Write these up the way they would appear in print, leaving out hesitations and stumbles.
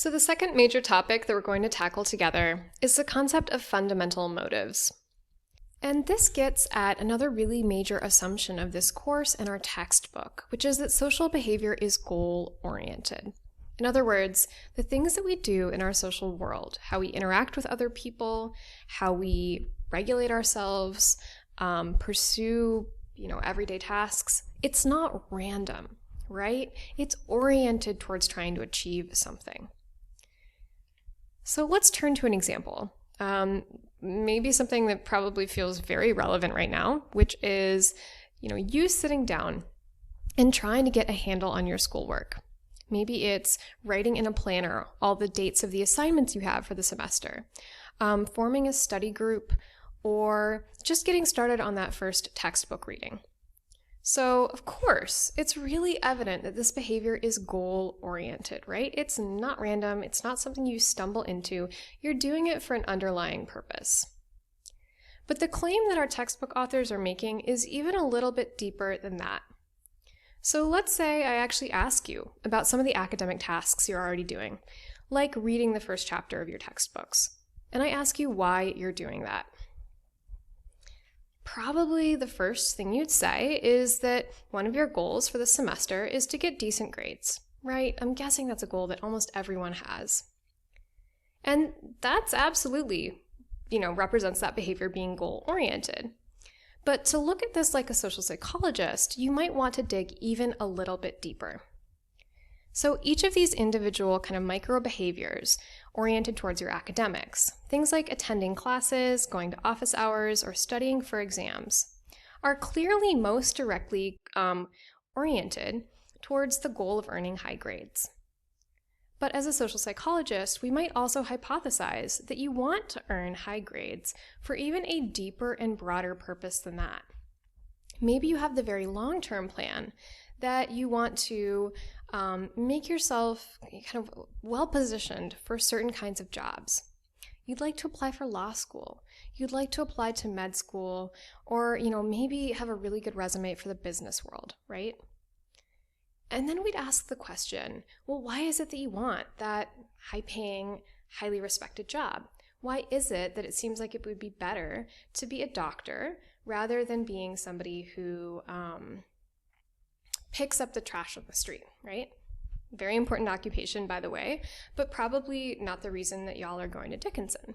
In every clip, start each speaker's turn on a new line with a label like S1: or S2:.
S1: So the second major topic that we're going to tackle together is the concept of fundamental motives. And this gets at another really major assumption of this course and our textbook, which is that social behavior is goal-oriented. In other words, the things that we do in our social world, how we interact with other people, how we regulate ourselves, pursue, everyday tasks, it's not random, right? It's oriented towards trying to achieve something. So let's turn to an example. Maybe something that probably feels very relevant right now, which is, you sitting down and trying to get a handle on your schoolwork. Maybe it's writing in a planner all the dates of the assignments you have for the semester, forming a study group, or just getting started on that first textbook reading. So, of course, it's really evident that this behavior is goal-oriented, right? It's not random. It's not something you stumble into. You're doing it for an underlying purpose. But the claim that our textbook authors are making is even a little bit deeper than that. So let's say I actually ask you about some of the academic tasks you're already doing, like reading the first chapter of your textbooks, and I ask you why you're doing that. Probably the first thing you'd say is that one of your goals for the semester is to get decent grades, right? I'm guessing that's a goal that almost everyone has. And that's absolutely, represents that behavior being goal-oriented. But to look at this like a social psychologist, you might want to dig even a little bit deeper. So each of these individual kind of micro behaviors oriented towards your academics, things like attending classes, going to office hours, or studying for exams, are clearly most directly oriented towards the goal of earning high grades. But as a social psychologist, we might also hypothesize that you want to earn high grades for even a deeper and broader purpose than that. Maybe you have the very long-term plan that you want to make yourself kind of well-positioned for certain kinds of jobs. You'd like to apply for law school. You'd like to apply to med school, or, maybe have a really good resume for the business world, right? And then we'd ask the question, well, why is it that you want that high-paying, highly respected job? Why is it that it seems like it would be better to be a doctor rather than being somebody who picks up the trash on the street, right? Very important occupation, by the way, but probably not the reason that y'all are going to Dickinson.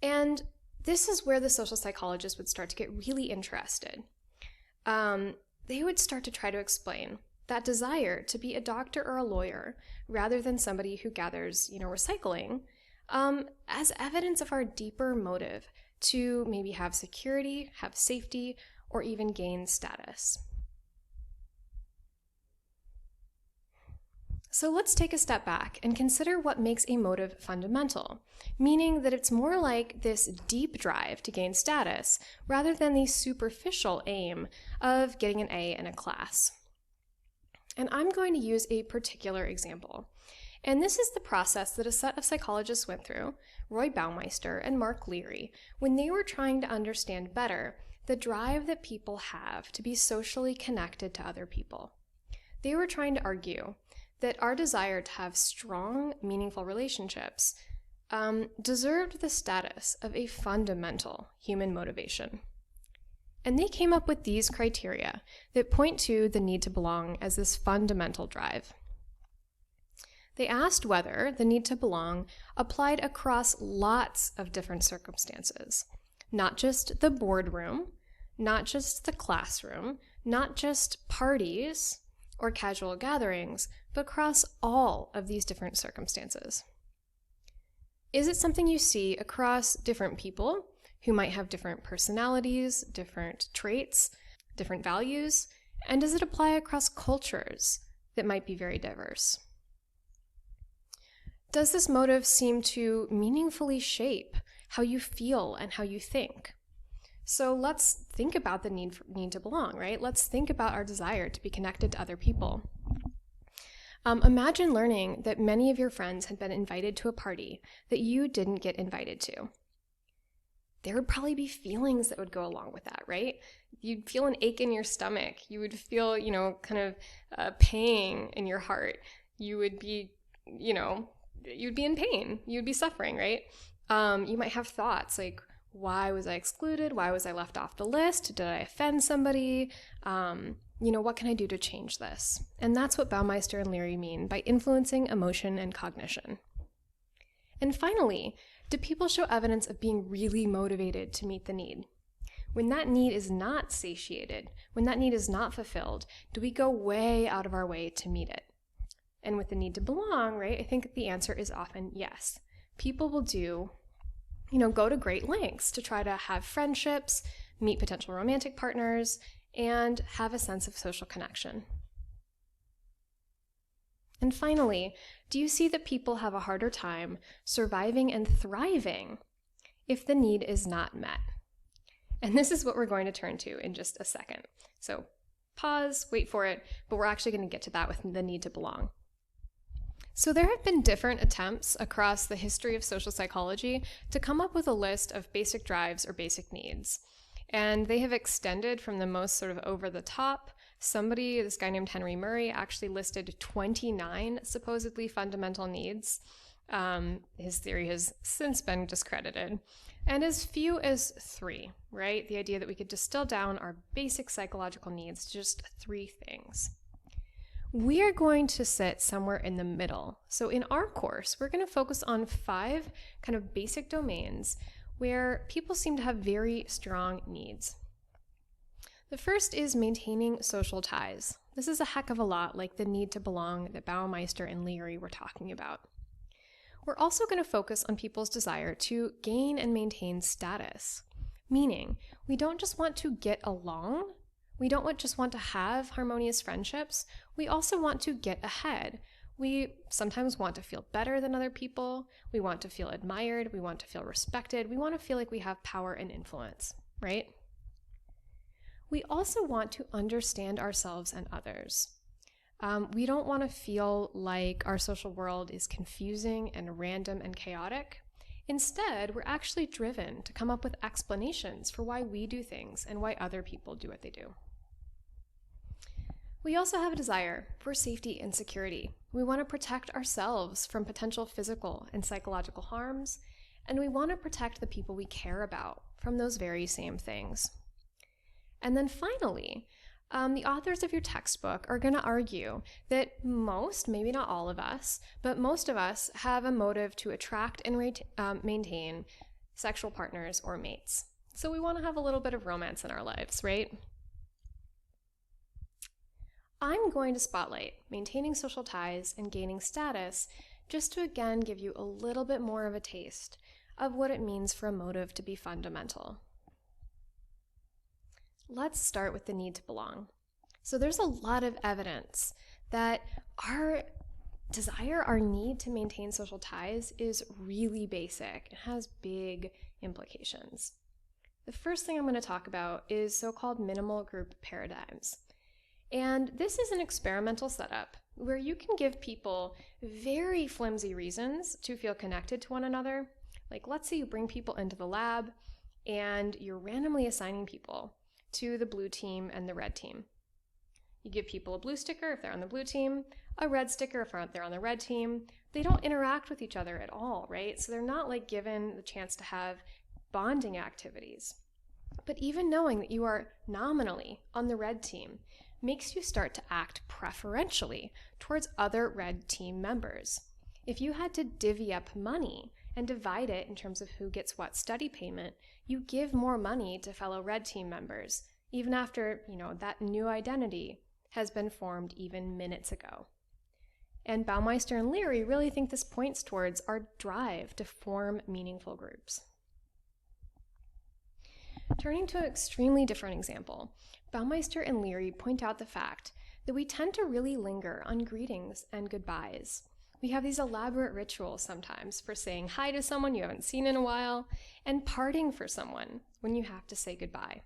S1: And this is where the social psychologists would start to get really interested. They would start to try to explain that desire to be a doctor or a lawyer rather than somebody who gathers, recycling, as evidence of our deeper motive to maybe have security, have safety, or even gain status. So let's take a step back and consider what makes a motive fundamental, meaning that it's more like this deep drive to gain status rather than the superficial aim of getting an A in a class. And I'm going to use a particular example. And this is the process that a set of psychologists went through, Roy Baumeister and Mark Leary, when they were trying to understand better the drive that people have to be socially connected to other people. They were trying to argue that our desire to have strong, meaningful relationships deserved the status of a fundamental human motivation. And they came up with these criteria that point to the need to belong as this fundamental drive. They asked whether the need to belong applied across lots of different circumstances, not just the boardroom, not just the classroom, not just parties or casual gatherings, but across all of these different circumstances. Is it something you see across different people who might have different personalities, different traits, different values? And does it apply across cultures that might be very diverse? Does this motive seem to meaningfully shape how you feel and how you think? So let's think about the need to belong, right? Let's think about our desire to be connected to other people. Imagine learning that many of your friends had been invited to a party that you didn't get invited to. There would probably be feelings that would go along with that, right? You'd feel an ache in your stomach. You would feel, kind of pain in your heart. You would be, you'd be in pain, you'd be suffering, right? You might have thoughts like, why was I excluded? Why was I left off the list? Did I offend somebody? What can I do to change this? And that's what Baumeister and Leary mean by influencing emotion and cognition. And finally, do people show evidence of being really motivated to meet the need? When that need is not satiated, when that need is not fulfilled, do we go way out of our way to meet it? And with the need to belong, right, I think the answer is often yes. People will go to great lengths to try to have friendships, meet potential romantic partners, and have a sense of social connection. And finally, do you see that people have a harder time surviving and thriving if the need is not met? And this is what we're going to turn to in just a second. So pause, wait for it, but we're actually going to get to that with the need to belong. So there have been different attempts across the history of social psychology to come up with a list of basic drives or basic needs. And they have extended from the most sort of over the top. This guy named Henry Murray, actually listed 29 supposedly fundamental needs. His theory has since been discredited. And as few as 3, right? The idea that we could distill down our basic psychological needs to just 3 things. We are going to sit somewhere in the middle. So in our course, we're going to focus on 5 kind of basic domains where people seem to have very strong needs. The first is maintaining social ties. This is a heck of a lot like the need to belong that Baumeister and Leary were talking about. We're also going to focus on people's desire to gain and maintain status, meaning we don't just want to get along. We don't just want to have harmonious friendships. We also want to get ahead. We sometimes want to feel better than other people. We want to feel admired. We want to feel respected. We want to feel like we have power and influence, right? We also want to understand ourselves and others. We don't want to feel like our social world is confusing and random and chaotic. Instead, we're actually driven to come up with explanations for why we do things and why other people do what they do. We also have a desire for safety and security. We want to protect ourselves from potential physical and psychological harms, and we want to protect the people we care about from those very same things. And then finally, the authors of your textbook are going to argue that most, maybe not all of us, but most of us have a motive to attract and maintain sexual partners or mates. So we want to have a little bit of romance in our lives, right? I'm going to spotlight maintaining social ties and gaining status just to again give you a little bit more of a taste of what it means for a motive to be fundamental. Let's start with the need to belong. So there's a lot of evidence that our desire, our need to maintain social ties is really basic. It has big implications. The first thing I'm going to talk about is so-called minimal group paradigms. And this is an experimental setup where you can give people very flimsy reasons to feel connected to one another. Like, let's say you bring people into the lab and you're randomly assigning people to the blue team and the red team. You give people a blue sticker if they're on the blue team, a red sticker if they're on the red team. They don't interact with each other at all, right? So they're not like given the chance to have bonding activities. But even knowing that you are nominally on the red team makes you start to act preferentially towards other red team members. If you had to divvy up money and divide it in terms of who gets what study payment, you give more money to fellow red team members, even after, that new identity has been formed even minutes ago. And Baumeister and Leary really think this points towards our drive to form meaningful groups. Turning to an extremely different example, Baumeister and Leary point out the fact that we tend to really linger on greetings and goodbyes. We have these elaborate rituals sometimes for saying hi to someone you haven't seen in a while and parting for someone when you have to say goodbye.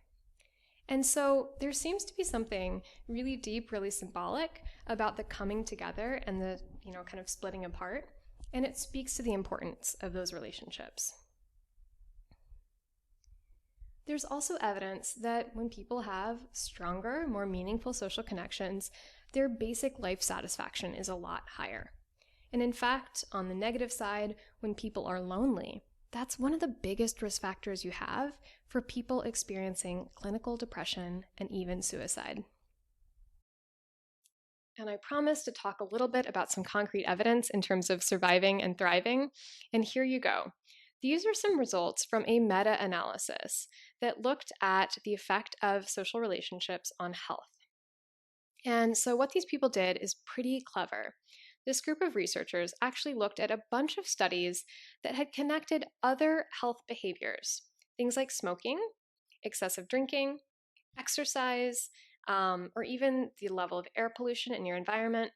S1: And so there seems to be something really deep, really symbolic about the coming together and the, kind of splitting apart. And it speaks to the importance of those relationships. There's also evidence that when people have stronger, more meaningful social connections, their basic life satisfaction is a lot higher. And in fact, on the negative side, when people are lonely, that's one of the biggest risk factors you have for people experiencing clinical depression and even suicide. And I promised to talk a little bit about some concrete evidence in terms of surviving and thriving. And here you go. These are some results from a meta analysis that looked at the effect of social relationships on health. And so, what these people did is pretty clever. This group of researchers actually looked at a bunch of studies that had connected other health behaviors, things like smoking, excessive drinking, exercise, or even the level of air pollution in your environment,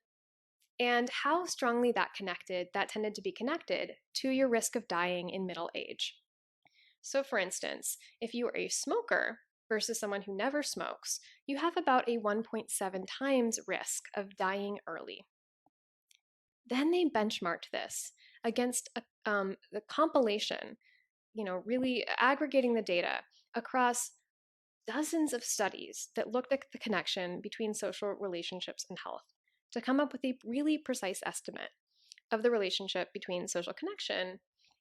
S1: and how strongly that tended to be connected to your risk of dying in middle age. So, for instance, if you are a smoker versus someone who never smokes, you have about a 1.7 times risk of dying early. Then they benchmarked this against the compilation, really aggregating the data across dozens of studies that looked at the connection between social relationships and health to come up with a really precise estimate of the relationship between social connection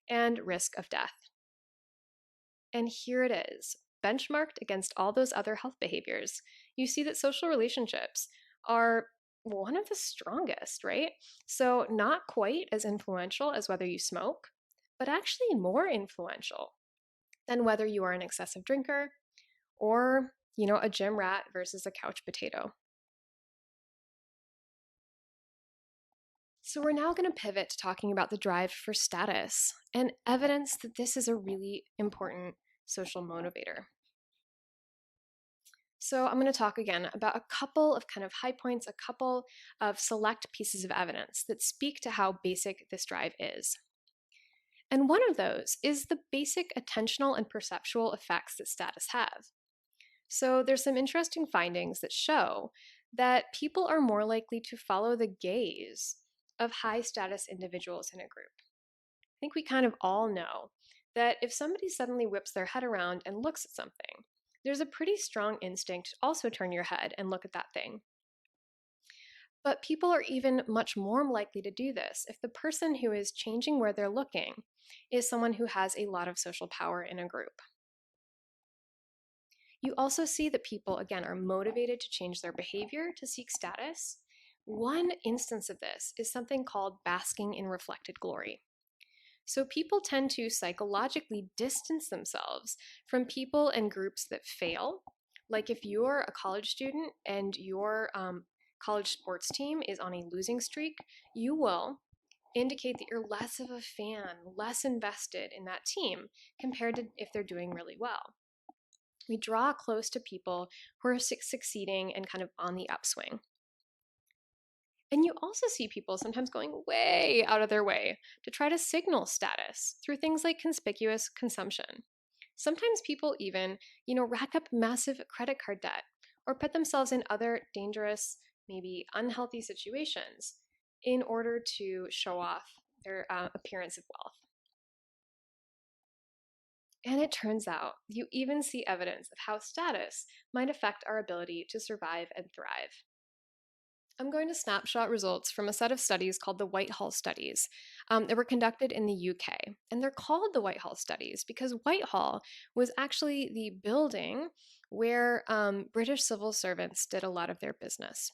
S1: and risk of death. And here it is, benchmarked against all those other health behaviors. You see that social relationships are one of the strongest, right? So, not quite as influential as whether you smoke, but actually more influential than whether you are an excessive drinker or, a gym rat versus a couch potato. So, we're now going to pivot to talking about the drive for status and evidence that this is a really important social motivator. So, I'm going to talk again about a couple of kind of high points, a couple of select pieces of evidence that speak to how basic this drive is. And one of those is the basic attentional and perceptual effects that status have. So, there's some interesting findings that show that people are more likely to follow the gaze of high status individuals in a group. I think we kind of all know that if somebody suddenly whips their head around and looks at something, there's a pretty strong instinct to also turn your head and look at that thing. But people are even much more likely to do this if the person who is changing where they're looking is someone who has a lot of social power in a group. You also see that people, again, are motivated to change their behavior to seek status. One instance of this is something called basking in reflected glory. So people tend to psychologically distance themselves from people and groups that fail. Like if you're a college student and your college sports team is on a losing streak, you will indicate that you're less of a fan, less invested in that team compared to if they're doing really well. We draw close to people who are succeeding and kind of on the upswing. And you also see people sometimes going way out of their way to try to signal status through things like conspicuous consumption. Sometimes people even, rack up massive credit card debt or put themselves in other dangerous, maybe unhealthy situations in order to show off their appearance of wealth. And it turns out you even see evidence of how status might affect our ability to survive and thrive. I'm going to snapshot results from a set of studies called the Whitehall Studies that were conducted in the UK. And they're called the Whitehall Studies because Whitehall was actually the building where British civil servants did a lot of their business.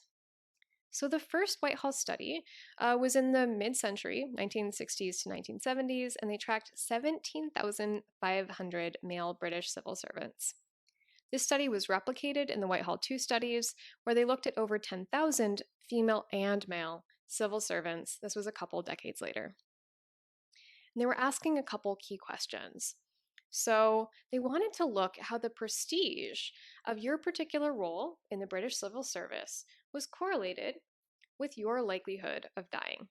S1: So the first Whitehall study was in the mid-century, 1960s to 1970s, and they tracked 17,500 male British civil servants. This study was replicated in the Whitehall II studies, where they looked at over 10,000 female and male civil servants. This was a couple decades later. And they were asking a couple key questions. So they wanted to look at how the prestige of your particular role in the British civil service was correlated with your likelihood of dying.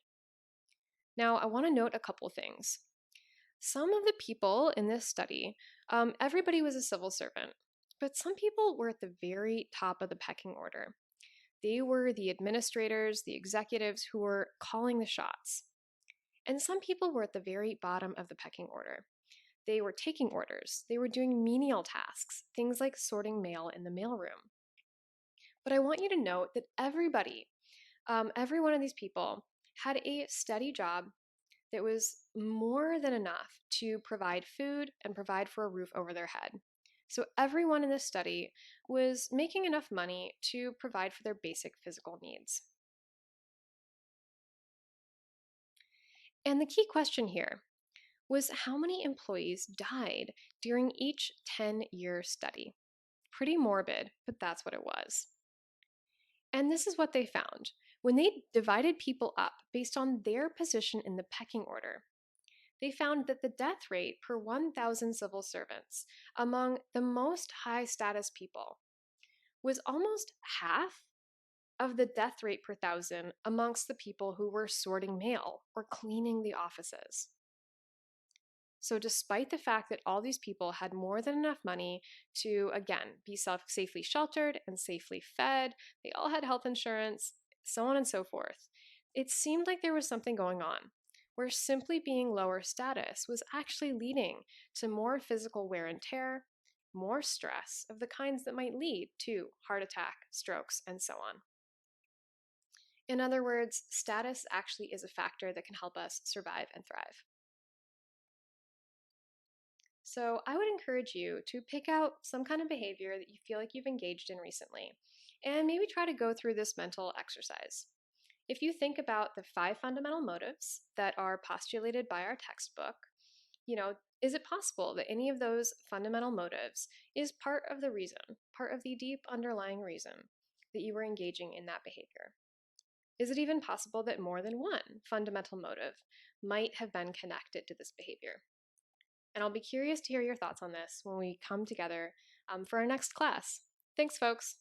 S1: Now, I want to note a couple things. Some of the people in this study, everybody was a civil servant, but some people were at the very top of the pecking order. They were the administrators, the executives who were calling the shots. And some people were at the very bottom of the pecking order. They were taking orders. They were doing menial tasks, things like sorting mail in the mailroom. But I want you to note that every one of these people had a steady job that was more than enough to provide food and provide for a roof over their head. So everyone in this study was making enough money to provide for their basic physical needs. And the key question here was how many employees died during each 10-year study. Pretty morbid, but that's what it was. And this is what they found. When they divided people up based on their position in the pecking order, they found that the death rate per 1,000 civil servants among the most high status people was almost half of the death rate per thousand amongst the people who were sorting mail or cleaning the offices. So, despite the fact that all these people had more than enough money to, again, be safely sheltered and safely fed, they all had health insurance, so on and so forth, it seemed like there was something going on where simply being lower status was actually leading to more physical wear and tear, more stress of the kinds that might lead to heart attack, strokes, and so on. In other words, status actually is a factor that can help us survive and thrive. So I would encourage you to pick out some kind of behavior that you feel like you've engaged in recently and maybe try to go through this mental exercise. If you think about the 5 fundamental motives that are postulated by our textbook, is it possible that any of those fundamental motives is part of the reason, part of the deep underlying reason that you were engaging in that behavior? Is it even possible that more than one fundamental motive might have been connected to this behavior? And I'll be curious to hear your thoughts on this when we come together for our next class. Thanks, folks.